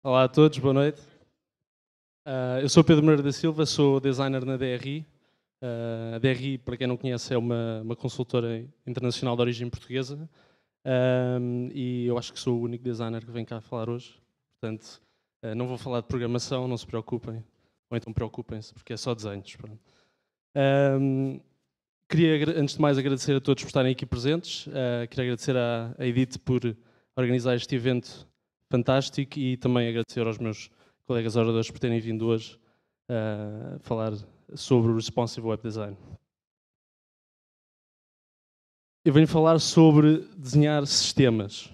Olá a todos, boa noite. Eu sou Pedro Moreira da Silva, sou designer na DRI. A DRI, para quem não conhece, é uma consultora internacional de origem portuguesa. E eu acho que sou o único designer que vem cá falar hoje. Portanto, não vou falar de programação, não se preocupem. Ou então preocupem-se, porque é só desenhos. Pronto. Queria, antes de mais, agradecer a todos por estarem aqui presentes. Queria agradecer à Edith por organizar este evento fantástico e também agradecer aos meus colegas oradores por terem vindo hoje falar sobre o Responsive Web Design. Eu venho falar sobre desenhar sistemas.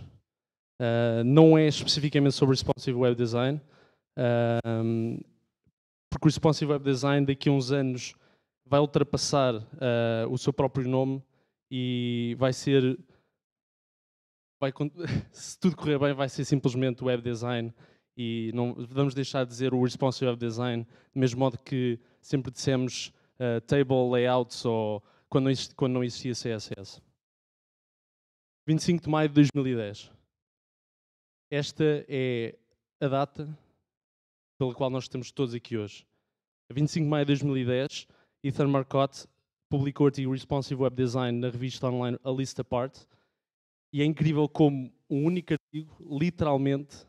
Não é especificamente sobre Responsive Web Design, porque o Responsive Web Design daqui a uns anos vai ultrapassar o seu próprio nome e vai ser, se tudo correr bem, vai ser simplesmente Web Design e não vamos deixar de dizer o Responsive Web Design, do mesmo modo que sempre dissemos Table Layouts ou quando não existia CSS. 25 de maio de 2010. Esta é a data pela qual nós estamos todos aqui hoje. A 25 de maio de 2010, Ethan Marcotte publicou o artigo Responsive Web Design na revista online A List Apart, e é incrível como um único artigo, literalmente,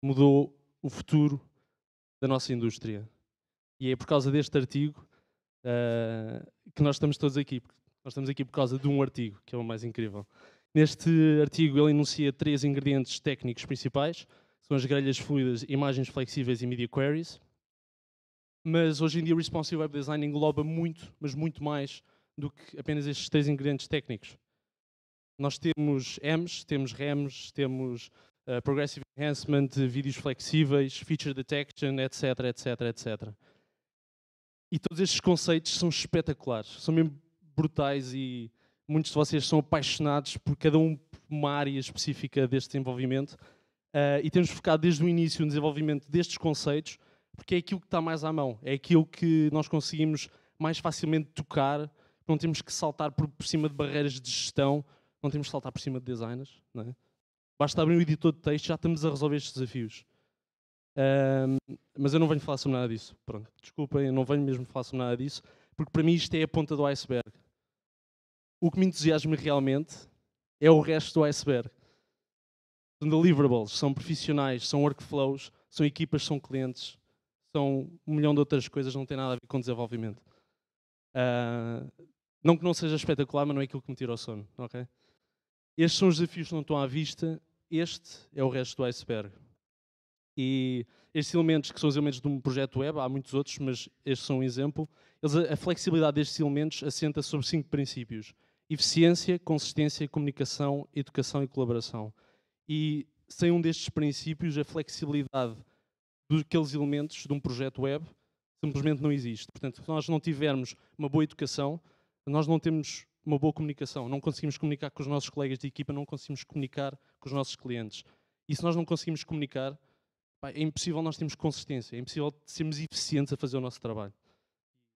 mudou o futuro da nossa indústria. E é por causa deste artigo que nós estamos todos aqui. Nós estamos aqui por causa de um artigo, que é o mais incrível. Neste artigo ele enuncia 3 ingredientes técnicos principais. São as grelhas fluidas, imagens flexíveis e media queries. Mas hoje em dia o Responsive Web Design engloba muito, mas muito mais do que apenas estes 3 ingredientes técnicos. Nós temos EMs, temos REMs, temos Progressive Enhancement, vídeos flexíveis, Feature Detection, etc, etc, etc. E todos estes conceitos são espetaculares, são mesmo brutais e muitos de vocês são apaixonados por cada uma área específica deste desenvolvimento. E temos focado desde o início no desenvolvimento destes conceitos, porque é aquilo que está mais à mão, é aquilo que nós conseguimos mais facilmente tocar, não temos que saltar por cima de barreiras de gestão, não temos que saltar por cima de designers, não é? Basta abrir um editor de texto, já estamos a resolver estes desafios. Mas eu não venho falar sobre nada disso. Pronto, desculpem, eu não venho mesmo falar sobre nada disso, porque para mim isto é a ponta do iceberg. O que me entusiasma realmente é o resto do iceberg. São deliverables, são profissionais, são workflows, são equipas, são clientes, são um milhão de outras coisas, não tem nada a ver com desenvolvimento. Não que não seja espetacular, mas não é aquilo que me tira o sono. Okay? Estes são os desafios que não estão à vista, este é o resto do iceberg. E estes elementos, que são os elementos de um projeto web, há muitos outros, mas estes são um exemplo. A flexibilidade destes elementos assenta sobre 5 princípios: eficiência, consistência, comunicação, educação e colaboração. E sem um destes princípios, a flexibilidade daqueles elementos de um projeto web simplesmente não existe. Portanto, se nós não tivermos uma boa educação, nós não temos uma boa comunicação, não conseguimos comunicar com os nossos colegas de equipa, não conseguimos comunicar com os nossos clientes. E se nós não conseguimos comunicar, é impossível nós termos consistência, é impossível sermos eficientes a fazer o nosso trabalho,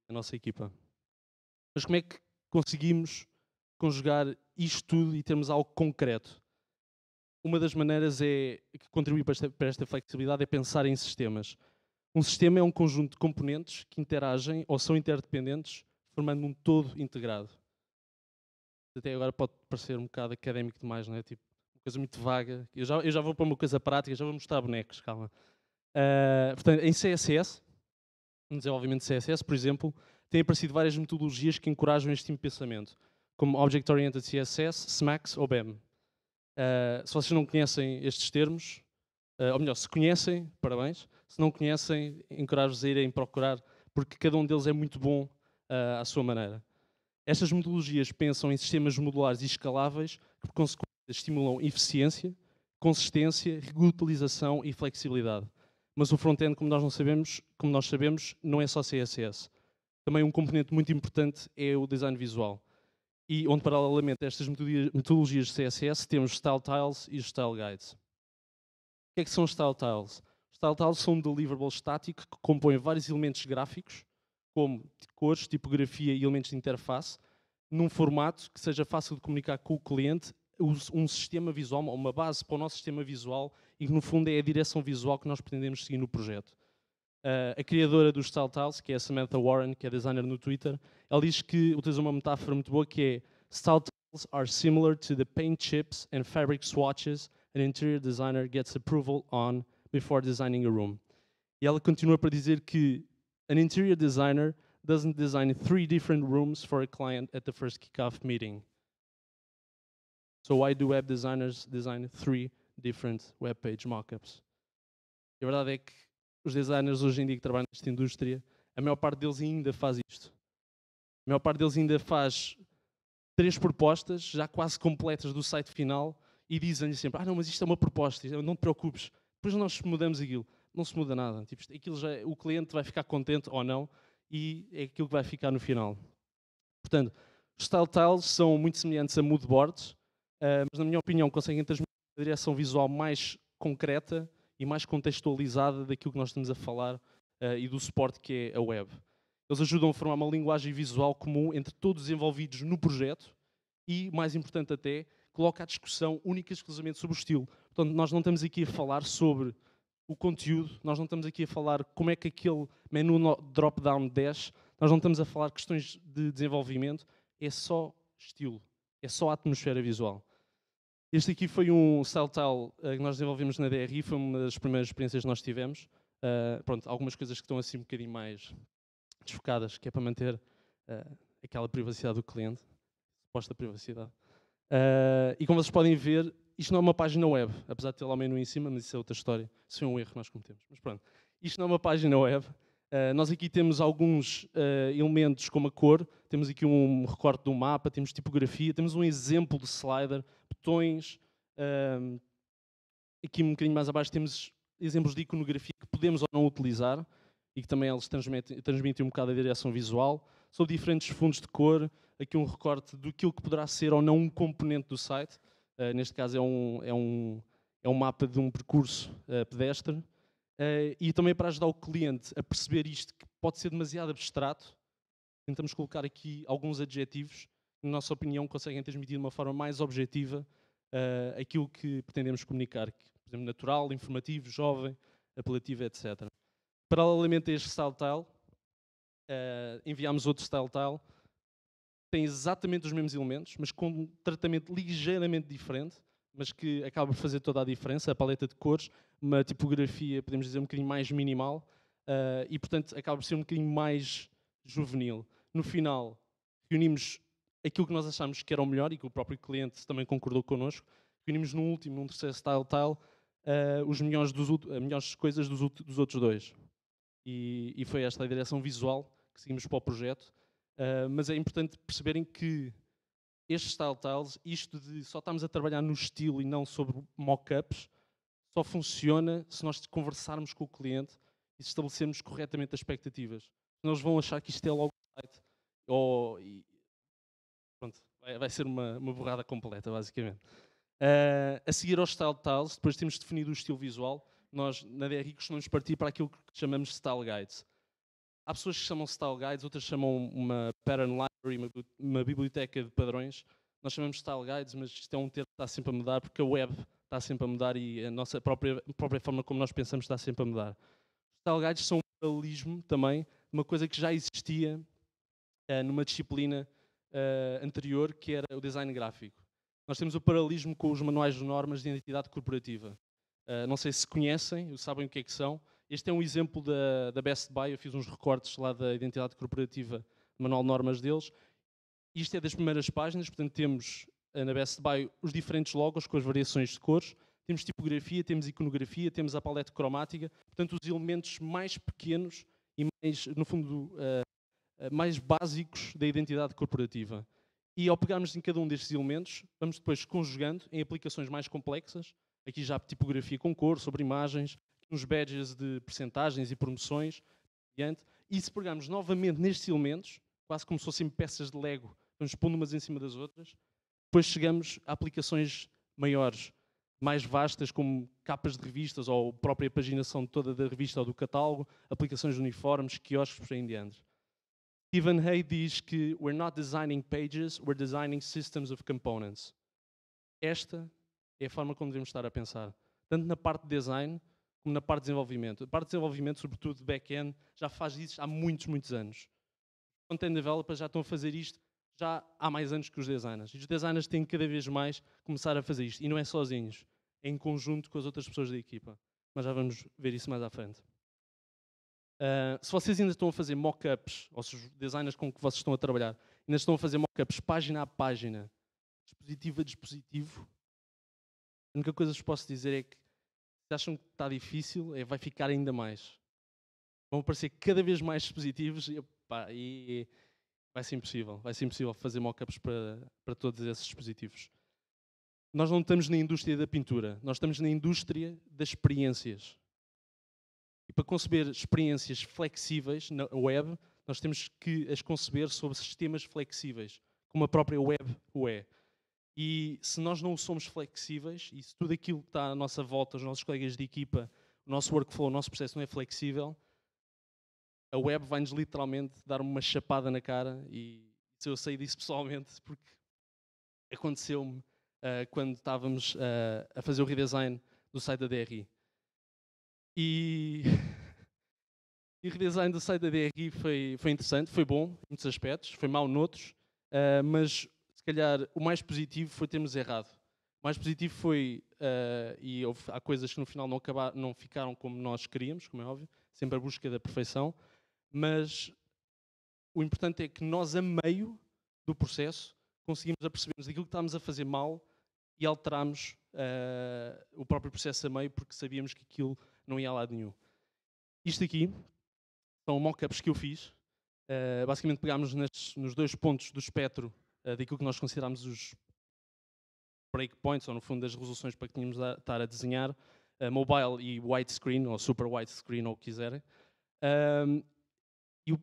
a nossa equipa. Mas como é que conseguimos conjugar isto tudo e termos algo concreto? Uma das maneiras que contribui para esta flexibilidade é pensar em sistemas. Um sistema é um conjunto de componentes que interagem ou são interdependentes, formando um todo integrado. Até agora pode parecer um bocado académico demais, não é? Tipo, uma coisa muito vaga. Eu já vou para uma coisa prática, já vou mostrar bonecos, calma. Portanto, em CSS, no desenvolvimento de CSS, por exemplo, têm aparecido várias metodologias que encorajam este tipo de pensamento, como Object Oriented CSS, SMAX ou BEM. Se vocês não conhecem estes termos, ou melhor, se conhecem, parabéns. Se não conhecem, encorajo-vos a irem procurar, porque cada um deles é muito bom à sua maneira. Estas metodologias pensam em sistemas modulares e escaláveis que, por consequência, estimulam eficiência, consistência, reutilização e flexibilidade. Mas o front-end, como nós sabemos, não é só CSS. Também um componente muito importante é o design visual. E onde, paralelamente a estas metodologias de CSS, temos Style Tiles e Style Guides. O que é que são Style Tiles? Style Tiles são um deliverable estático que compõe vários elementos gráficos, como cores, tipografia e elementos de interface, num formato que seja fácil de comunicar com o cliente, um sistema visual, uma base para o nosso sistema visual e que no fundo é a direção visual que nós pretendemos seguir no projeto. A criadora dos Style Tiles, que é a Samantha Warren, que é designer no Twitter, ela diz que utiliza uma metáfora muito boa que é Style Tiles are similar to the paint chips and fabric swatches an interior designer gets approval on before designing a room. E ela continua para dizer que an interior designer doesn't design 3 different rooms for a client at the first kickoff meeting. So why do web designers design 3 different web page mockups? E a verdade é que os designers hoje em dia que trabalham nesta indústria, a maior parte deles ainda faz isto. A maior parte deles ainda faz 3 propostas já quase completas do site final e dizem-lhe sempre, não, mas isto é uma proposta, não te preocupes, depois nós mudamos aquilo. Não se muda nada. Tipo, aquilo já, o cliente vai ficar contente ou não e é aquilo que vai ficar no final. Portanto, os Style Tiles são muito semelhantes a mood boards, mas na minha opinião conseguem transmitir uma direção visual mais concreta e mais contextualizada daquilo que nós estamos a falar e do suporte que é a web. Eles ajudam a formar uma linguagem visual comum entre todos os envolvidos no projeto e, mais importante até, coloca a discussão única e exclusivamente sobre o estilo. Portanto, nós não estamos aqui a falar sobre o conteúdo, nós não estamos aqui a falar como é que aquele menu drop-down desce, nós não estamos a falar questões de desenvolvimento, é só estilo, é só a atmosfera visual. Este aqui foi um Style Tile que nós desenvolvemos na DRI, foi uma das primeiras experiências que nós tivemos. Pronto, algumas coisas que estão assim um bocadinho mais desfocadas, que é para manter aquela privacidade do cliente, suposta privacidade. E como vocês podem ver, isto não é uma página web, apesar de ter lá o menu em cima, mas isso é outra história. Isso foi um erro que nós cometemos. Mas pronto, isto não é uma página web. Nós aqui temos alguns elementos como a cor, temos aqui um recorte do mapa, temos tipografia, temos um exemplo de slider, botões. Aqui um bocadinho mais abaixo temos exemplos de iconografia que podemos ou não utilizar e que também eles transmitem um bocado a direção visual. Sobre diferentes fundos de cor, aqui um recorte do que poderá ser ou não um componente do site. Neste caso é um mapa de um percurso pedestre. E também para ajudar o cliente a perceber isto, que pode ser demasiado abstrato, tentamos colocar aqui alguns adjetivos que, na nossa opinião, conseguem transmitir de uma forma mais objetiva aquilo que pretendemos comunicar. Por exemplo, natural, informativo, jovem, apelativo, etc. Paralelamente a este Style Tile, enviámos outro Style Tile, tem exatamente os mesmos elementos, mas com um tratamento ligeiramente diferente, mas que acaba por fazer toda a diferença, a paleta de cores, uma tipografia, podemos dizer, um bocadinho mais minimal, e, portanto, acaba por ser um bocadinho mais juvenil. No final, reunimos aquilo que nós achámos que era o melhor e que o próprio cliente também concordou connosco, reunimos num terceiro Style Tile, as melhores coisas dos outros dois. E foi esta a direção visual que seguimos para o projeto. Mas é importante perceberem que estes Style Tiles, isto de só estamos a trabalhar no estilo e não sobre mock-ups, só funciona se nós conversarmos com o cliente e se estabelecermos corretamente as expectativas. Senão eles vão achar que isto é logo o site. Pronto, vai ser uma borrada completa, basicamente. A seguir aos Style Tiles, depois temos definido o estilo visual, nós na DRI costumamos partir para aquilo que chamamos de Style Guides. Há pessoas que chamam Style Guides, outras chamam uma Pattern Library, uma biblioteca de padrões. Nós chamamos Style Guides, mas isto é um termo que está sempre a mudar, porque a web está sempre a mudar e a nossa própria forma como nós pensamos está sempre a mudar. Style Guides são um paralelismo também de uma coisa que já existia numa disciplina anterior, que era o design gráfico. Nós temos o paralelismo com os manuais de normas de identidade corporativa. Não sei se conhecem, sabem o que é que são. Este é um exemplo da Best Buy, eu fiz uns recortes lá da identidade corporativa, do manual de normas deles. Isto é das primeiras páginas, portanto temos na Best Buy os diferentes logos com as variações de cores, temos tipografia, temos iconografia, temos a paleta cromática, portanto os elementos mais pequenos e mais, no fundo, mais básicos da identidade corporativa. E ao pegarmos em cada um destes elementos, vamos depois conjugando em aplicações mais complexas, aqui já tipografia com cor, sobre imagens, uns badges de percentagens e promoções, e se pegarmos novamente nestes elementos, quase como se fossem peças de Lego, vamos pondo umas em cima das outras, depois chegamos a aplicações maiores, mais vastas, como capas de revistas ou a própria paginação toda da revista ou do catálogo, aplicações de uniformes, quiosques e em diante. Stephen Hay diz que we're not designing pages, we're designing systems of components. Esta é a forma como devemos estar a pensar. tanto na parte de design como na parte de desenvolvimento. A parte de desenvolvimento, sobretudo de back-end, já faz isso há muitos, muitos anos. Os content developers já estão a fazer isto já há mais anos que os designers. E os designers têm cada vez mais começar a fazer isto. E não é sozinhos, é em conjunto com as outras pessoas da equipa. Mas já vamos ver isso mais à frente. Se vocês ainda estão a fazer mock-ups, ou se os designers com que vocês estão a trabalhar ainda estão a fazer mock-ups página a página, dispositivo a dispositivo, a única coisa que vos posso dizer é que se acham que está difícil, vai ficar ainda mais. Vão aparecer cada vez mais dispositivos e vai ser impossível. Vai ser impossível fazer mock-ups para todos esses dispositivos. Nós não estamos na indústria da pintura, nós estamos na indústria das experiências. E para conceber experiências flexíveis na web, nós temos que as conceber sobre sistemas flexíveis, como a própria web o é. E se nós não somos flexíveis, e se tudo aquilo que está à nossa volta, os nossos colegas de equipa, o nosso workflow, o nosso processo não é flexível, a web vai-nos literalmente dar uma chapada na cara. E eu sei disso pessoalmente, porque aconteceu-me quando estávamos a fazer o redesign do site da DRI. E o redesign do site da DRI foi interessante, foi bom em muitos aspectos, foi mau noutros, mas se calhar o mais positivo foi termos errado. O mais positivo foi, e há coisas que no final não ficaram como nós queríamos, como é óbvio, sempre a busca da perfeição, mas o importante é que nós, a meio do processo, conseguimos aperceber-nos daquilo que estávamos a fazer mal e alterámos o próprio processo a meio, porque sabíamos que aquilo não ia a lado nenhum. Isto aqui são mock-ups que eu fiz. Basicamente pegámos nos dois pontos do espectro daquilo que nós considerámos os breakpoints, ou no fundo das resoluções para que tínhamos de estar a desenhar, mobile e widescreen, ou super widescreen, ou o que quiserem. E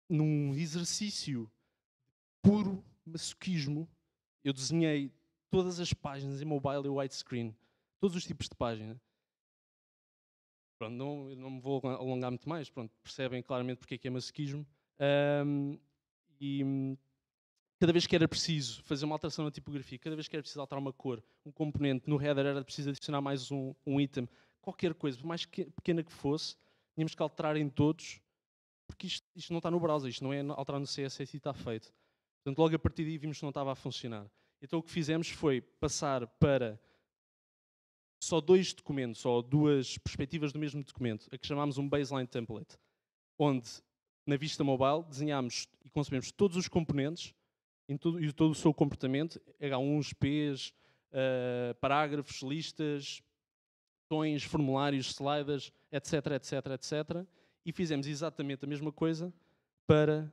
num exercício puro masoquismo, eu desenhei todas as páginas em mobile e widescreen, todos os tipos de página. Pronto, não me vou alongar muito mais, pronto, percebem claramente porque é masoquismo. E cada vez que era preciso fazer uma alteração na tipografia, cada vez que era preciso alterar uma cor, um componente, no header era preciso adicionar mais um item, qualquer coisa, por mais pequena que fosse, tínhamos que alterar em todos, porque isto não está no browser, isto não é alterar no CSS e está feito. Portanto, logo a partir daí vimos que não estava a funcionar. Então o que fizemos foi passar para só dois documentos, ou duas perspectivas do mesmo documento, a que chamámos um baseline template, onde na vista mobile desenhámos e concebemos todos os componentes e todo o seu comportamento, H1s, Ps, parágrafos, listas, botões, formulários, sliders, etc, etc, etc. E fizemos exatamente a mesma coisa para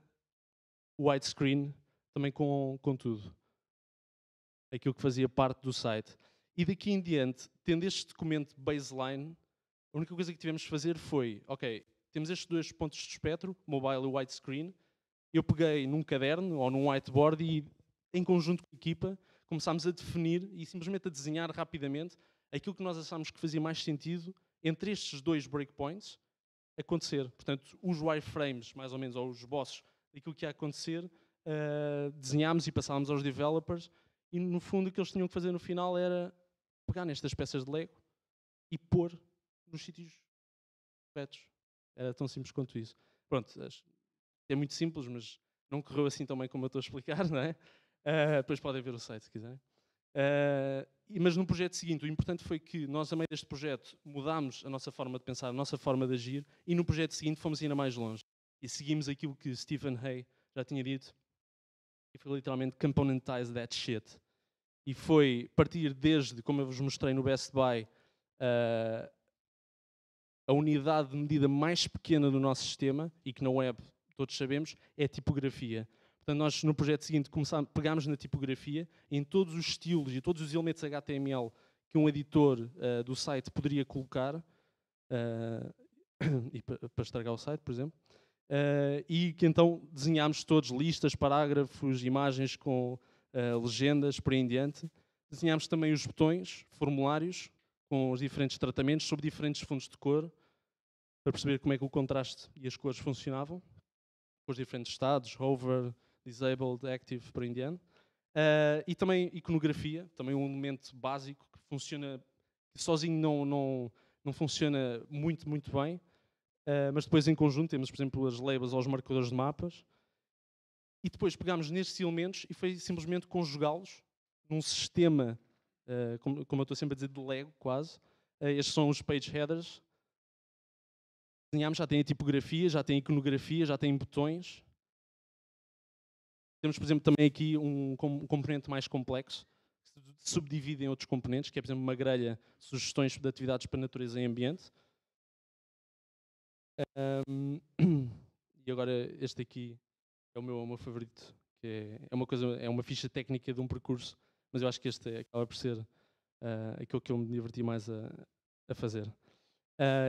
o widescreen, também com tudo. Aquilo que fazia parte do site. E daqui em diante, tendo este documento baseline, a única coisa que tivemos de fazer foi, ok, temos estes dois pontos de espectro, mobile e widescreen. Eu peguei num caderno ou num whiteboard e, em conjunto com a equipa, começámos a definir e simplesmente a desenhar rapidamente aquilo que nós achámos que fazia mais sentido entre estes dois breakpoints acontecer. Portanto, os wireframes, mais ou menos, ou os bosses daquilo que ia acontecer, desenhámos e passámos aos developers e, no fundo, o que eles tinham que fazer no final era pegar nestas peças de Lego e pôr nos sítios corretos. Era tão simples quanto isso. Pronto, é muito simples, mas não correu assim tão bem como eu estou a explicar, não é? Depois podem ver o site se quiserem. Mas no projeto seguinte, o importante foi que nós, a meio deste projeto, mudámos a nossa forma de pensar, a nossa forma de agir, e no projeto seguinte fomos ainda mais longe. E seguimos aquilo que Stephen Hay já tinha dito, e foi literalmente componentize that shit. E foi partir desde, como eu vos mostrei no Best Buy, a unidade de medida mais pequena do nosso sistema, e que na web todos sabemos, é a tipografia. Portanto, nós no projeto seguinte pegámos na tipografia, em todos os estilos e todos os elementos HTML que um editor do site poderia colocar, e para estragar o site, por exemplo, e que então desenhámos todos listas, parágrafos, imagens com legendas, por aí em diante. Desenhámos também os botões, formulários, com os diferentes tratamentos sobre diferentes fundos de cor, para perceber como é que o contraste e as cores funcionavam, com os diferentes estados, hover, disabled, active, por aí em diante. E também iconografia, também um elemento básico que funciona, sozinho não funciona muito bem, mas depois em conjunto temos, por exemplo, as labels ou os marcadores de mapas, e depois pegámos nestes elementos e foi simplesmente conjugá-los num sistema, como eu estou sempre a dizer, de Lego quase. Estes são os page headers. Desenhámos, já tem a tipografia, já tem a iconografia, já tem botões. Temos, por exemplo, também aqui um componente mais complexo, que se subdivide em outros componentes, que é, por exemplo, uma grelha, sugestões de atividades para natureza e ambiente. E agora este aqui é o meu favorito, que é uma ficha técnica de um percurso, mas eu acho que este acaba por ser aquilo que eu me diverti mais a fazer.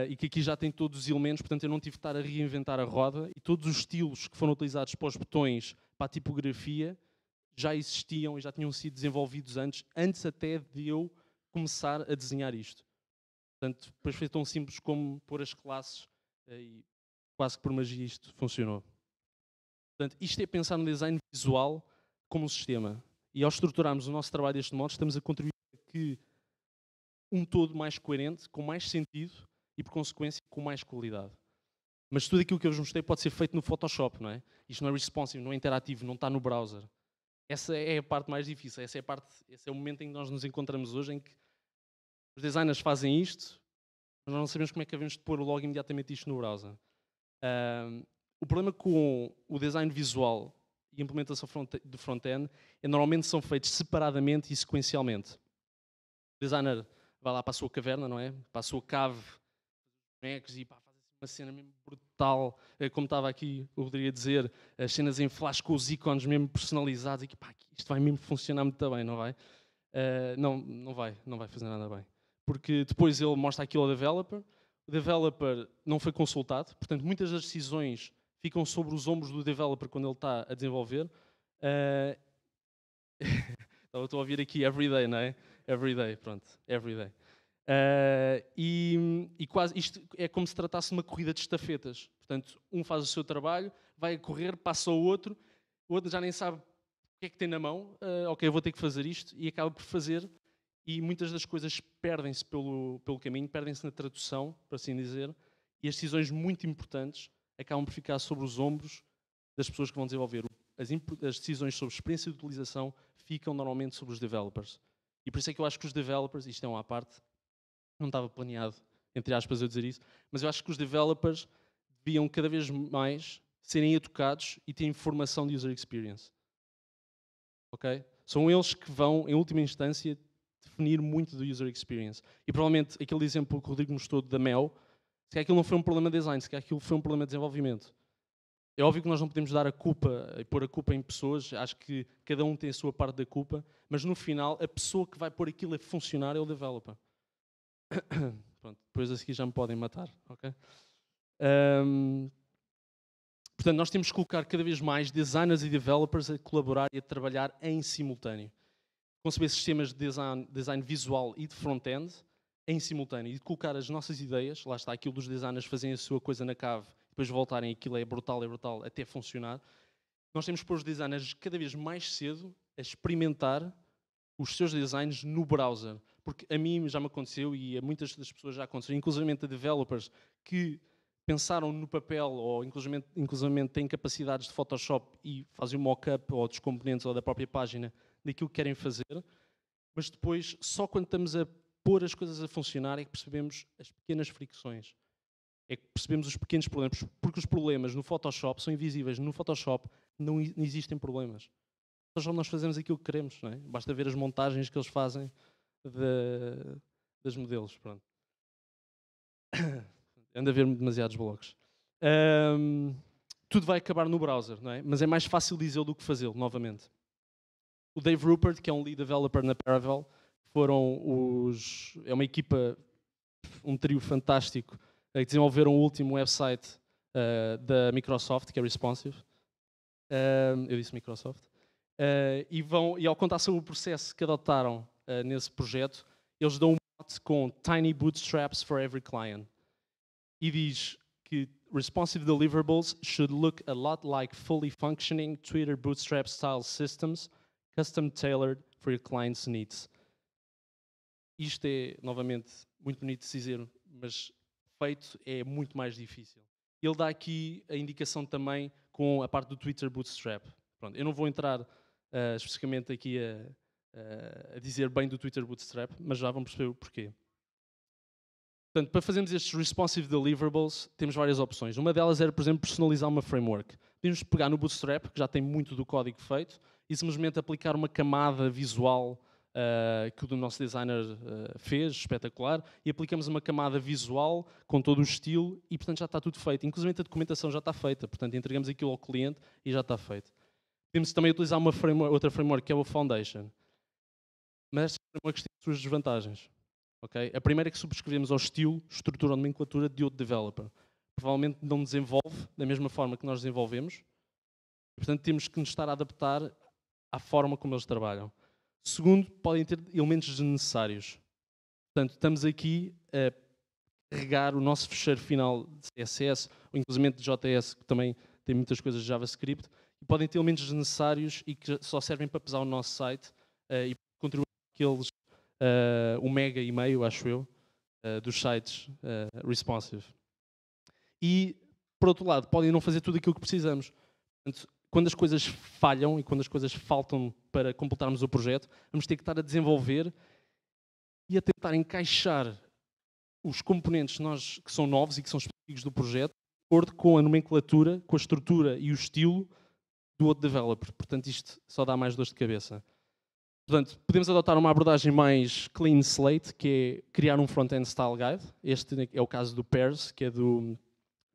E que aqui já tem todos os elementos, portanto eu não tive de estar a reinventar a roda, e todos os estilos que foram utilizados para os botões, para a tipografia, já existiam e já tinham sido desenvolvidos antes até de eu começar a desenhar isto. Portanto, depois foi tão simples como pôr as classes e quase que por magia isto funcionou. Portanto, isto é pensar no design visual como um sistema. E ao estruturarmos o nosso trabalho deste modo, estamos a contribuir para que um todo mais coerente, com mais sentido e, por consequência, com mais qualidade. Mas tudo aquilo que eu vos mostrei pode ser feito no Photoshop, não é? Isto não é responsive, não é interativo, não está no browser. Essa é a parte mais difícil, esse é o momento em que nós nos encontramos hoje, em que os designers fazem isto, mas nós não sabemos como é que devemos de pôr logo imediatamente isto no browser. O problema com o design visual e a implementação do front-end é normalmente são feitos separadamente e sequencialmente. O designer vai lá para a sua caverna, não é? Para a sua cave, e faz uma cena mesmo brutal, como estava aqui o Rodrigo a dizer, as cenas em flash com os ícones mesmo personalizados, e isto vai mesmo funcionar muito bem, não vai? Não vai fazer nada bem. Porque depois ele mostra aquilo ao developer, o developer não foi consultado, portanto muitas das decisões ficam sobre os ombros do developer quando ele está a desenvolver. Estou a ouvir aqui everyday, não é? Everyday, pronto, everyday. E quase isto é como se tratasse de uma corrida de estafetas. Portanto, um faz o seu trabalho, vai a correr, passa o outro já nem sabe o que é que tem na mão, ok, eu vou ter que fazer isto, e acaba por fazer, e muitas das coisas perdem-se pelo caminho, perdem-se na tradução, por assim dizer, e as decisões muito importantes acabam por ficar sobre os ombros das pessoas que vão desenvolver. As decisões sobre experiência de utilização ficam normalmente sobre os developers. E por isso é que eu acho que os developers, isto é uma parte, não estava planeado, entre aspas, eu dizer isso, mas eu acho que os developers deviam cada vez mais serem educados e terem formação de user experience. Ok? São eles que vão, em última instância, definir muito do user experience. E provavelmente aquele exemplo que o Rodrigo mostrou da Mel, se calhar aquilo não foi um problema de design, se calhar aquilo foi um problema de desenvolvimento. É óbvio que nós não podemos dar a culpa e pôr a culpa em pessoas, acho que cada um tem a sua parte da culpa, mas no final a pessoa que vai pôr aquilo a funcionar é o developer. Pronto, depois a seguir já me podem matar, ok? Portanto, nós temos que colocar cada vez mais designers e developers a colaborar e a trabalhar em simultâneo. Conceber sistemas de design visual e de front-end em simultâneo e de colocar as nossas ideias, lá está aquilo dos designers fazerem a sua coisa na cave, depois voltarem, aquilo é brutal, até funcionar. Nós temos que pôr os designers cada vez mais cedo a experimentar os seus designs no browser. Porque a mim já me aconteceu e a muitas das pessoas já aconteceu, inclusive a developers que pensaram no papel ou inclusive têm capacidades de Photoshop e fazem um mock-up ou dos componentes ou da própria página daquilo que querem fazer, mas depois, só quando estamos a pôr as coisas a funcionar é que percebemos as pequenas fricções. É que percebemos os pequenos problemas, porque os problemas no Photoshop são invisíveis. No Photoshop não existem problemas. No Photoshop nós fazemos aquilo que queremos, não é? Basta ver as montagens que eles fazem das modelos. Pronto. Ando a ver demasiados blogs. Tudo vai acabar no browser, não é? Mas é mais fácil dizê-lo do que fazê-lo, novamente. O Dave Rupert, que é um lead developer na Paravel, é uma equipa, um trio fantástico, que desenvolveram o último website da Microsoft, que é Responsive. Eu disse Microsoft. E ao contar sobre o processo que adotaram nesse projeto, eles dão um mote com Tiny Bootstraps for Every Client. E diz que responsive deliverables should look a lot like fully functioning Twitter Bootstrap style systems, custom tailored for your client's needs. isto é, novamente, muito bonito de se dizer, mas feito é muito mais difícil. Ele dá aqui a indicação também com a parte do Twitter Bootstrap. Pronto, eu não vou entrar especificamente aqui a dizer bem do Twitter Bootstrap, mas já vão perceber o porquê. Portanto, para fazermos estes responsive deliverables, temos várias opções. Uma delas era, por exemplo, personalizar uma framework. Podemos pegar no Bootstrap, que já tem muito do código feito, e simplesmente aplicar uma camada visual que o nosso designer fez, espetacular, e aplicamos uma camada visual com todo o estilo e, portanto, já está tudo feito. Inclusive a documentação já está feita, portanto, entregamos aquilo ao cliente e já está feito. Podemos também utilizar uma outra framework, que é o Foundation. Mas estas frameworks têm as suas desvantagens. Okay? A primeira é que subscrevemos ao estilo, estrutura ou nomenclatura de outro developer. Provavelmente não desenvolve da mesma forma que nós desenvolvemos. Portanto, temos que nos estar a adaptar à forma como eles trabalham. Segundo, podem ter elementos desnecessários. Portanto, estamos aqui a carregar o nosso fecheiro final de CSS, ou inclusive de JS, que também tem muitas coisas de JavaScript, e podem ter elementos desnecessários e que só servem para pesar o nosso site e contribuir aqueles 1,5 MB, acho eu, dos sites responsive. E, por outro lado, podem não fazer tudo aquilo que precisamos. Portanto, quando as coisas falham e quando as coisas faltam para completarmos o projeto, vamos ter que estar a desenvolver e a tentar encaixar os componentes que são novos e que são específicos do projeto, de acordo com a nomenclatura, com a estrutura e o estilo do outro developer. Portanto, isto só dá mais dor de cabeça. Portanto, podemos adotar uma abordagem mais clean slate, que é criar um front-end style guide. Este é o caso do Pairs, que é do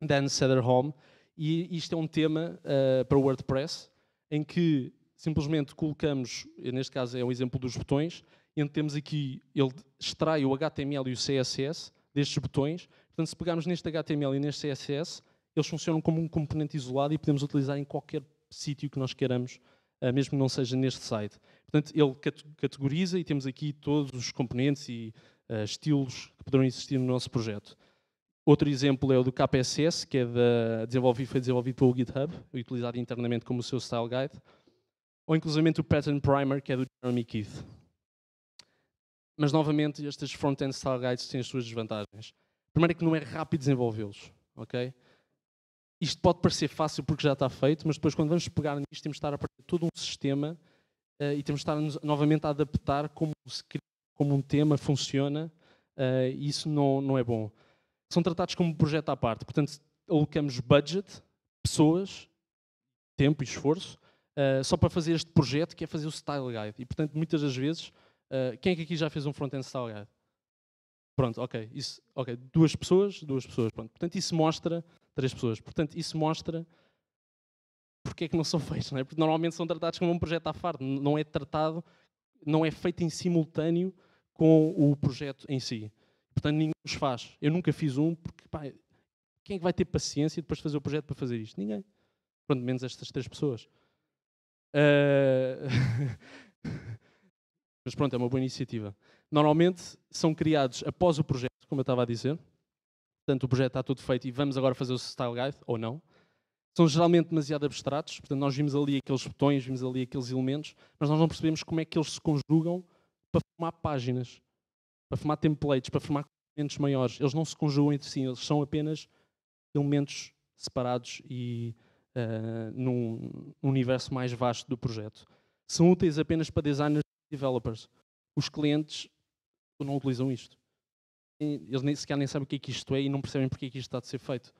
Dan Sederholm. E isto é um tema para o WordPress, em que simplesmente colocamos, neste caso é um exemplo dos botões, e temos aqui, ele extrai o HTML e o CSS destes botões. Portanto, se pegarmos neste HTML e neste CSS, eles funcionam como um componente isolado e podemos utilizar em qualquer sítio que nós queiramos, mesmo que não seja neste site. Portanto, ele categoriza e temos aqui todos os componentes e estilos que poderão existir no nosso projeto. Outro exemplo é o do KPSS, que foi desenvolvido pelo GitHub, utilizado internamente como o seu style guide. Ou inclusive o Pattern Primer, que é do Jeremy Keith. Mas, novamente, estes front-end style guides têm as suas desvantagens. Primeiro é que não é rápido desenvolvê-los. Okay? Isto pode parecer fácil porque já está feito, mas depois, quando vamos pegar nisto, temos de estar a partir de todo um sistema e temos de estar novamente a adaptar como um tema funciona, e isso não é bom. São tratados como um projeto à parte, portanto, alocamos budget, pessoas, tempo e esforço, só para fazer este projeto, que é fazer o Style Guide. E, portanto, muitas das vezes, quem é que aqui já fez um front-end Style Guide? Pronto, ok. Duas pessoas, pronto. Portanto, isso mostra, 3 pessoas, portanto, isso mostra porque é que não são feitos, não é? Porque normalmente são tratados como um projeto à parte, não é tratado, não é feito em simultâneo com o projeto em si. Portanto, ninguém os faz. Eu nunca fiz um, porque pá, quem é que vai ter paciência depois de fazer o projeto para fazer isto? Ninguém. Pronto, menos estas 3 pessoas. Mas pronto, é uma boa iniciativa. Normalmente são criados após o projeto, como eu estava a dizer. Portanto, o projeto está tudo feito e vamos agora fazer o Style Guide, ou não. São geralmente demasiado abstratos, portanto nós vimos ali aqueles botões, vimos ali aqueles elementos, mas nós não percebemos como é que eles se conjugam para formar páginas, para formar templates, para formar elementos maiores. Eles não se conjugam entre si, eles são apenas elementos separados e num universo mais vasto do projeto. São úteis apenas para designers e developers. Os clientes não utilizam isto. Eles nem sequer nem sabem o que é que isto é e não percebem porque é que isto está a ser feito.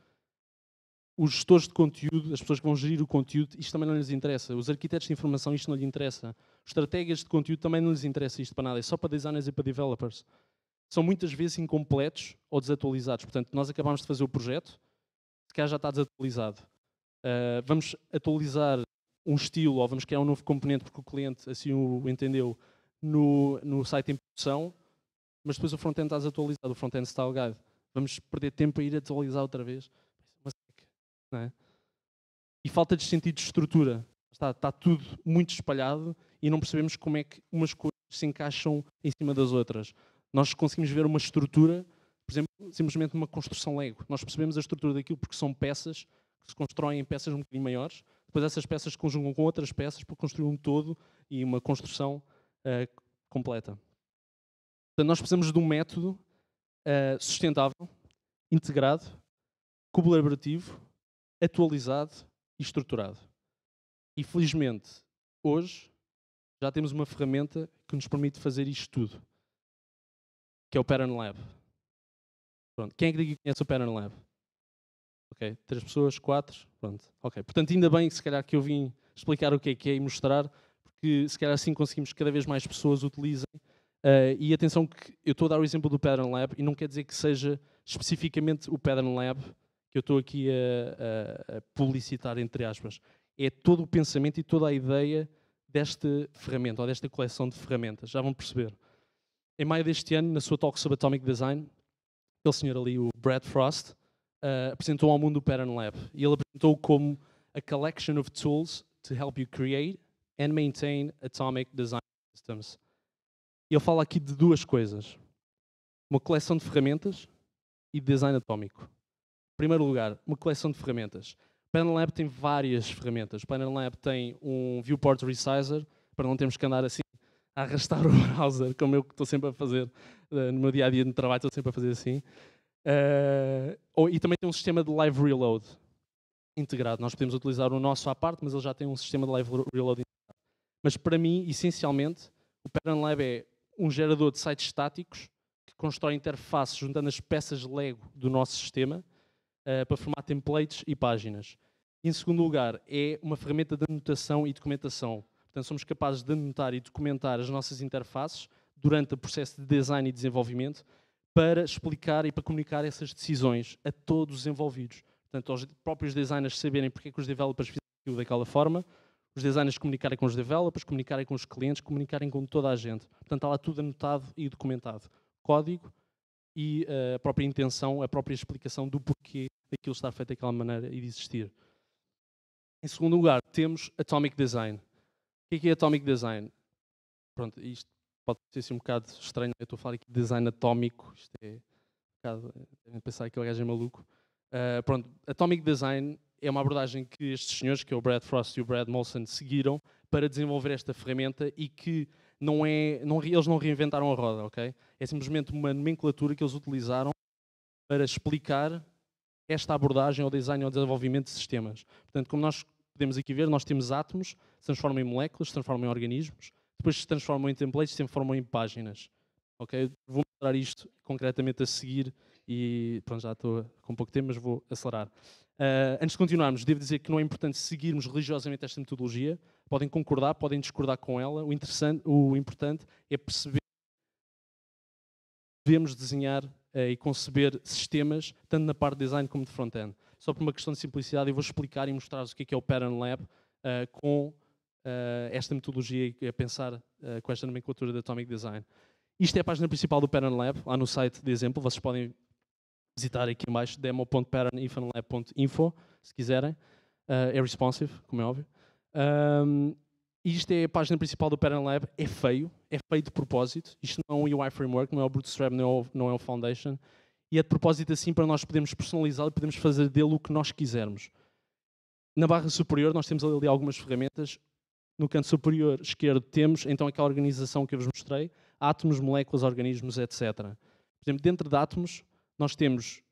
Os gestores de conteúdo, as pessoas que vão gerir o conteúdo, isto também não lhes interessa. Os arquitetos de informação, isto não lhes interessa. Os estrategas de conteúdo também não lhes interessa isto para nada. É só para designers e para developers. São muitas vezes incompletos ou desatualizados. Portanto, nós acabamos de fazer o projeto, se calhar já está desatualizado. Vamos atualizar um estilo ou vamos criar um novo componente porque o cliente assim o entendeu no site em produção, mas depois o front-end está desatualizado, o front-end style guide. Vamos perder tempo a ir atualizar outra vez. Não é? E falta de sentido de estrutura. Está tudo muito espalhado e não percebemos como é que umas coisas se encaixam em cima das outras. Nós conseguimos ver uma estrutura, por exemplo, simplesmente uma construção Lego. Nós percebemos a estrutura daquilo porque são peças que se constroem em peças um bocadinho maiores. Depois essas peças se conjugam com outras peças para construir um todo e uma construção completa. Portanto, nós precisamos de um método sustentável, integrado, colaborativo, atualizado e estruturado. E felizmente, hoje, já temos uma ferramenta que nos permite fazer isto tudo, que é o Pattern Lab. Pronto. Quem é que daqui conhece o Pattern Lab? Ok, 3 pessoas, 4, pronto. Ok, portanto, ainda bem que se calhar que eu vim explicar o que é e mostrar, porque se calhar assim conseguimos que cada vez mais pessoas utilizem. E atenção que eu estou a dar o exemplo do Pattern Lab e não quer dizer que seja especificamente o Pattern Lab que eu estou aqui a publicitar, entre aspas. É todo o pensamento e toda a ideia desta ferramenta, ou desta coleção de ferramentas. Já vão perceber. Em maio deste ano, na sua talk sobre Atomic Design, aquele senhor ali, o Brad Frost, apresentou ao mundo o Pattern Lab. E ele apresentou como a collection of tools to help you create and maintain atomic design systems. E ele fala aqui de duas coisas. Uma coleção de ferramentas e de design atómico. Em primeiro lugar, uma coleção de ferramentas. O Pattern Lab tem várias ferramentas. O Pattern Lab tem um viewport resizer, para não termos que andar assim a arrastar o browser, como eu estou sempre a fazer no meu dia-a-dia de trabalho, estou sempre a fazer assim. E também tem um sistema de live reload integrado. Nós podemos utilizar o nosso à parte, mas ele já tem um sistema de live reload integrado. Mas para mim, essencialmente, o Pattern Lab é um gerador de sites estáticos que constrói interfaces juntando as peças Lego do nosso sistema para formar templates e páginas. Em segundo lugar, é uma ferramenta de anotação e documentação. Portanto, somos capazes de anotar e documentar as nossas interfaces durante o processo de design e desenvolvimento para explicar e para comunicar essas decisões a todos os envolvidos. Portanto, aos próprios designers saberem porque é que os developers fizeram aquilo daquela forma, os designers comunicarem com os developers, comunicarem com os clientes, comunicarem com toda a gente. Portanto, está lá tudo anotado e documentado. Código e a própria intenção, a própria explicação do porquê daquilo estar feito daquela maneira e de existir. Em segundo lugar, temos Atomic Design. O que é Atomic Design? Pronto, isto pode ser assim um bocado estranho. Eu estou a falar aqui de design atómico. Isto é um bocado... Devem pensar que o gajo é maluco. Pronto, Atomic Design é uma abordagem que estes senhores, que é o Brad Frost e o Brad Molson, seguiram para desenvolver esta ferramenta e que eles não reinventaram a roda, ok? É simplesmente uma nomenclatura que eles utilizaram para explicar esta abordagem ao design e ao desenvolvimento de sistemas. Portanto, como nós podemos aqui ver, nós temos átomos, se transformam em moléculas, se transformam em organismos, depois se transformam em templates, se transformam em páginas. Ok? Vou mostrar isto concretamente a seguir e pronto, já estou com pouco tempo, mas vou acelerar. Antes de continuarmos, devo dizer que não é importante seguirmos religiosamente esta metodologia. Podem concordar, podem discordar com ela. O importante é perceber que devemos desenhar e conceber sistemas, tanto na parte de design como de front-end. Só por uma questão de simplicidade, eu vou explicar e mostrar-vos o que é o Pattern Lab com esta metodologia e a pensar com esta nomenclatura de Atomic Design. Isto é a página principal do Pattern Lab, lá no site de exemplo. Vocês podem visitar aqui em baixo, demo.pattern-lab.info, se quiserem. É responsive, como é óbvio. Isto é a página principal do Pattern Lab. É feio de propósito. Isto não é um UI framework, não é o Bootstrap, não é o Foundation. E é de propósito assim para nós podermos personalizá-lo e podermos fazer dele o que nós quisermos. Na barra superior nós temos ali algumas ferramentas. No canto superior esquerdo temos então aquela organização que eu vos mostrei, átomos, moléculas, organismos, etc. Por exemplo, dentro de átomos nós temos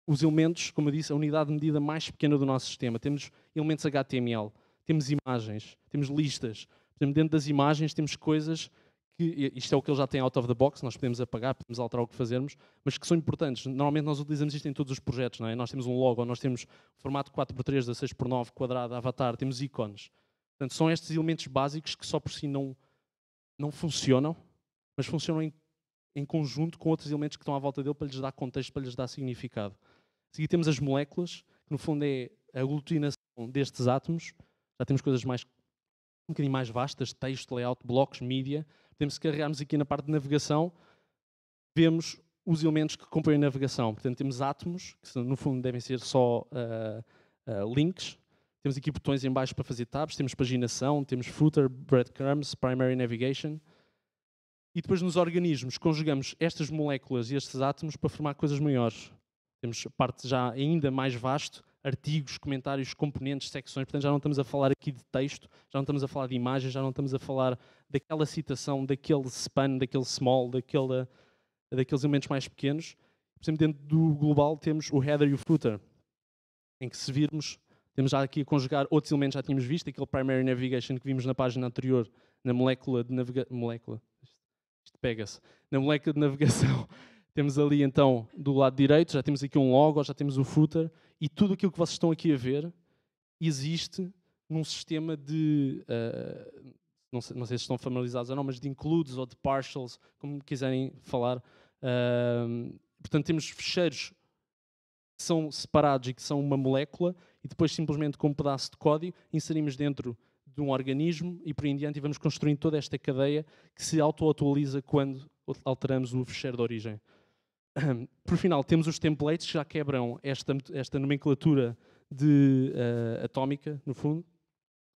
os elementos, como eu disse, a unidade de medida mais pequena do nosso sistema. Temos elementos HTML, temos imagens, temos listas. Por exemplo, dentro das imagens temos coisas que, isto é o que ele já tem out of the box, nós podemos apagar, podemos alterar o que fazermos, mas que são importantes. Normalmente nós utilizamos isto em todos os projetos, não é? Nós temos um logo, nós temos formato 4x3, 16x9, quadrado, avatar, temos ícones. Portanto, são estes elementos básicos que só por si não funcionam, mas funcionam em conjunto com outros elementos que estão à volta dele para lhes dar contexto, para lhes dar significado. A seguir temos as moléculas, que no fundo é a aglutinação destes átomos. Já temos coisas um bocadinho mais vastas, texto, layout, blocos, mídia. Se carregarmos aqui na parte de navegação, vemos os elementos que compõem a navegação. Portanto, temos átomos, que no fundo devem ser só links. Temos aqui botões em baixo para fazer tabs, temos paginação, temos footer, breadcrumbs, primary navigation. E depois nos organismos conjugamos estas moléculas e estes átomos para formar coisas maiores. Temos a parte já ainda mais vasto, artigos, comentários, componentes, secções. Portanto, já não estamos a falar aqui de texto, já não estamos a falar de imagens, já não estamos a falar daquela citação, daquele span, daquele small, daqueles elementos mais pequenos. Por exemplo, dentro do global temos o header e o footer, em que se virmos, temos já aqui a conjugar outros elementos que já tínhamos visto, aquele primary navigation que vimos na página anterior, na molécula de navegação. Isto pega-se. Na molécula de navegação, temos ali então do lado direito, já temos aqui um logo, já temos o footer, e tudo aquilo que vocês estão aqui a ver existe num sistema de, não sei se estão familiarizados ou não, mas de includes ou de partials, como quiserem falar. Portanto, temos ficheiros que são separados e que são uma molécula, e depois simplesmente com um pedaço de código inserimos dentro de um organismo e por aí em diante, e vamos construindo toda esta cadeia que se auto-atualiza quando alteramos o ficheiro de origem. Por final, temos os templates que já quebram esta nomenclatura atómica, no fundo,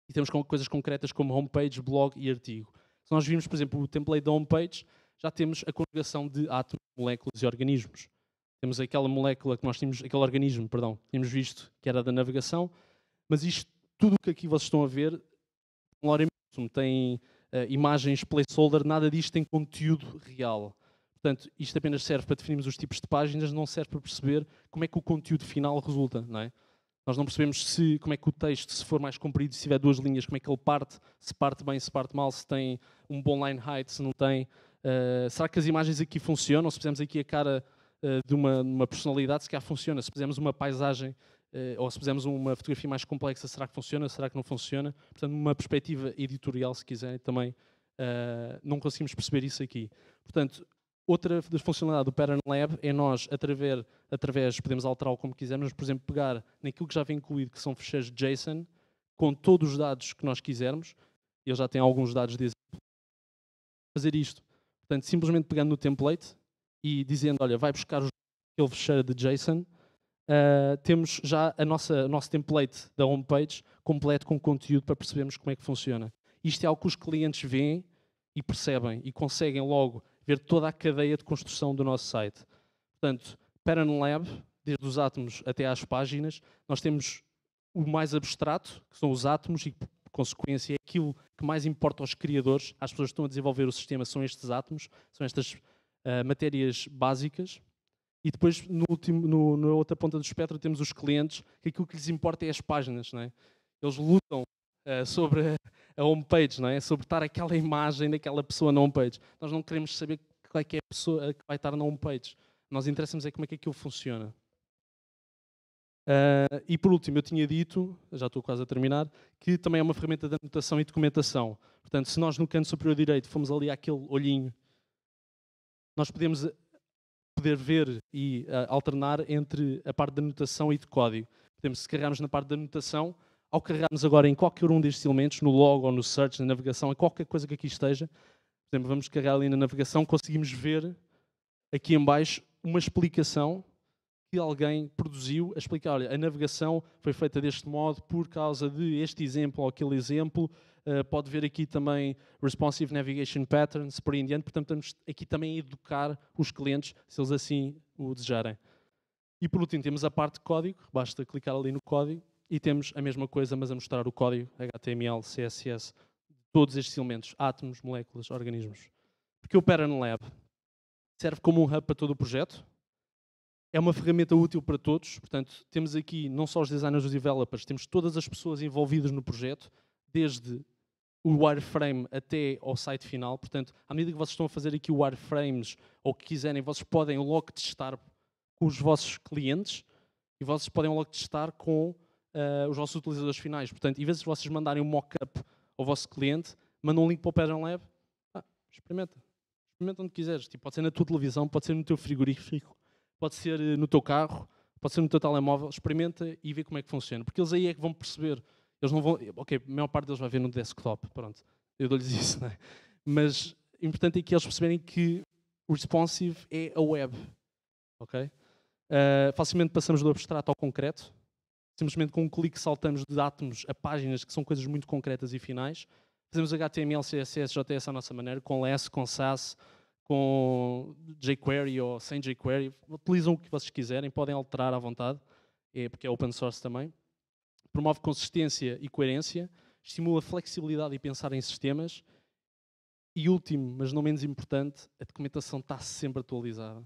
e temos coisas concretas como homepage, blog e artigo. Se nós vimos, por exemplo, o template da homepage, já temos a conjugação de átomos, moléculas e organismos. Temos aquela molécula que nós tínhamos, aquele organismo, perdão, tínhamos visto que era da navegação, mas isto, tudo o que aqui vocês estão a ver, tem imagens placeholder, nada disto tem conteúdo real. Portanto, isto apenas serve para definirmos os tipos de páginas, não serve para perceber como é que o conteúdo final resulta, não é? Nós não percebemos como é que o texto, se for mais comprido, se tiver duas linhas, como é que ele parte, se parte bem, se parte mal, se tem um bom line height, se não tem. Será que as imagens aqui funcionam? Se fizermos aqui a cara de uma personalidade, se calhar funciona. Se fizermos uma paisagem ou se fizermos uma fotografia mais complexa, será que funciona? Será que não funciona? Portanto, numa perspectiva editorial, se quiserem, também não conseguimos perceber isso aqui. Portanto, outra das funcionalidades do Pattern Lab é nós, através, podemos alterá-lo como quisermos, por exemplo, pegar naquilo que já vem incluído, que são ficheiros JSON, com todos os dados que nós quisermos, ele já tem alguns dados de exemplo, fazer isto. Portanto, simplesmente pegando no template e dizendo, olha, vai buscar aquele ficheiro de JSON, temos já o nosso template da homepage completo com conteúdo para percebermos como é que funciona. Isto é algo que os clientes veem e percebem e conseguem logo ver toda a cadeia de construção do nosso site. Portanto, Pattern Lab, desde os átomos até às páginas, nós temos o mais abstrato, que são os átomos, e por consequência é aquilo que mais importa aos criadores, às pessoas que estão a desenvolver o sistema, são estes átomos, são estas matérias básicas. E depois, na outra ponta do espectro, temos os clientes, que aquilo que lhes importa é as páginas, não é? Eles lutam sobre a homepage, não é? Sobre estar aquela imagem daquela pessoa na homepage. Nós não queremos saber qual é que é a pessoa que vai estar na homepage. Nós interessamos é como é que aquilo funciona. E por último, eu tinha dito, já estou quase a terminar, que também é uma ferramenta de anotação e documentação. Portanto, se nós no canto superior direito fomos ali àquele olhinho, nós podemos poder ver e alternar entre a parte da anotação e de código. Podemos, se carregarmos na parte da anotação, ao carregarmos agora em qualquer um destes elementos, no log ou no search, na navegação, em qualquer coisa que aqui esteja, por exemplo, vamos carregar ali na navegação, conseguimos ver aqui em baixo uma explicação que alguém produziu, a explicar, olha, a navegação foi feita deste modo por causa de este exemplo ou aquele exemplo. Pode ver aqui também Responsive Navigation Patterns, por aí em diante. Portanto, estamos aqui também a educar os clientes, se eles assim o desejarem. E por último, temos a parte de código. Basta clicar ali no código e temos a mesma coisa, mas a mostrar o código HTML, CSS, todos estes elementos, átomos, moléculas, organismos. Porque o Pattern Lab serve como um hub para todo o projeto. É uma ferramenta útil para todos. Portanto, temos aqui não só os designers e os developers, temos todas as pessoas envolvidas no projeto, desde o wireframe até ao site final. Portanto, à medida que vocês estão a fazer aqui o wireframes ou o que quiserem, vocês podem logo testar com os vossos clientes e vocês podem logo testar com os vossos utilizadores finais. Portanto, em vez de vocês mandarem um mock-up ao vosso cliente, mandam um link para o Pattern Lab, experimenta onde quiseres. Tipo, pode ser na tua televisão, pode ser no teu frigorífico, pode ser no teu carro, pode ser no teu telemóvel. Experimenta e vê como é que funciona. Porque eles aí é que vão perceber. Eles não vão... Ok, a maior parte deles vai ver no desktop. Pronto, eu dou-lhes isso, não é? Mas o importante é que eles perceberem que o responsive é a web. Ok? Facilmente passamos do abstrato ao concreto. Simplesmente com um clique saltamos de átomos a páginas que são coisas muito concretas e finais. Fazemos HTML, CSS, JS à nossa maneira, com Less, com Sass, com jQuery ou sem jQuery. Utilizam o que vocês quiserem, podem alterar à vontade, porque é open source também. Promove consistência e coerência, estimula flexibilidade e pensar em sistemas E último, mas não menos importante, a documentação está sempre atualizada.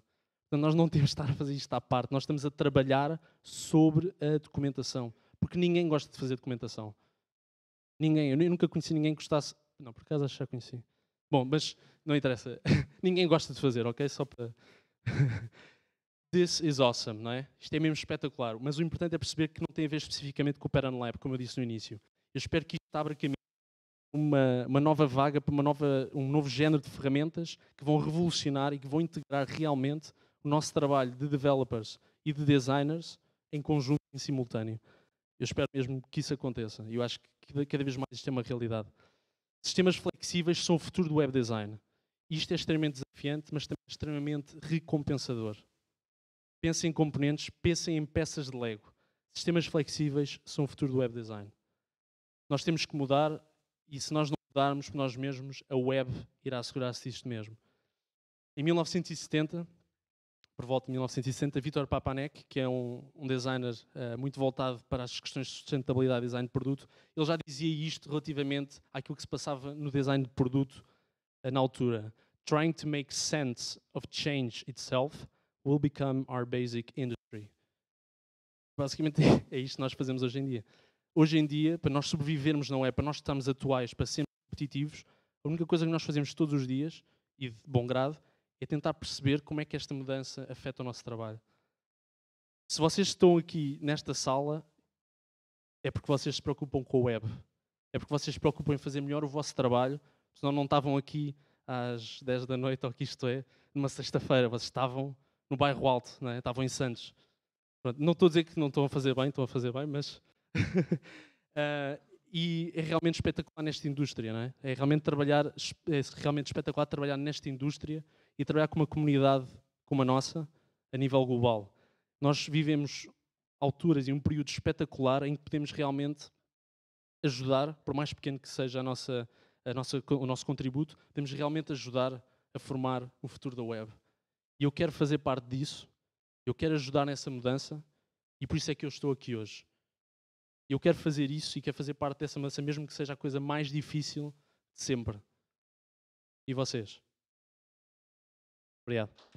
Portanto, nós não temos de estar a fazer isto à parte, nós estamos a trabalhar sobre a documentação. Porque ninguém gosta de fazer documentação. Ninguém, eu nunca conheci ninguém que gostasse. Não, por acaso acho que já conheci. Bom, mas não interessa. Ninguém gosta de fazer, ok? Só para. This is awesome, não é? Isto é mesmo espetacular. Mas o importante é perceber que não tem a ver especificamente com o Pattern Lab, como eu disse no início. Eu espero que isto abra caminho para uma nova vaga, para um novo género de ferramentas que vão revolucionar e que vão integrar realmente o nosso trabalho de developers e de designers em conjunto, em simultâneo. Eu espero mesmo que isso aconteça. Eu acho que cada vez mais isto é uma realidade. Sistemas flexíveis são o futuro do web design. Isto é extremamente desafiante, mas também extremamente recompensador. Pensem em componentes, pensem em peças de Lego. Sistemas flexíveis são o futuro do web design. Nós temos que mudar, e se nós não mudarmos por nós mesmos, a web irá assegurar-se disto mesmo. Em 1970, por volta de 1960, Vítor Papanek, que é um designer muito voltado para as questões de sustentabilidade e design de produto, ele já dizia isto relativamente àquilo que se passava no design de produto na altura. Trying to make sense of change itself will become our basic industry. Basicamente é isto que nós fazemos hoje em dia. Hoje em dia, para nós sobrevivermos na web, para nós estarmos atuais, para sermos competitivos, a única coisa que nós fazemos todos os dias, e de bom grado, é tentar perceber como é que esta mudança afeta o nosso trabalho. Se vocês estão aqui nesta sala, é porque vocês se preocupam com a web. É porque vocês se preocupam em fazer melhor o vosso trabalho, senão não estavam aqui às 10 da noite, ou que isto é, numa sexta-feira. Vocês estavam no bairro Alto, não é? Estavam em Santos. Pronto, não estou a dizer que não estão a fazer bem, estão a fazer bem, mas... e é realmente espetacular nesta indústria, não é? É realmente espetacular trabalhar nesta indústria e trabalhar com uma comunidade como a nossa, a nível global. Nós vivemos alturas e um período espetacular em que podemos realmente ajudar, por mais pequeno que seja o nosso contributo, podemos realmente ajudar a formar o futuro da web. E eu quero fazer parte disso, eu quero ajudar nessa mudança e por isso é que eu estou aqui hoje. Eu quero fazer isso e quero fazer parte dessa mudança, mesmo que seja a coisa mais difícil de sempre. E vocês? Obrigado.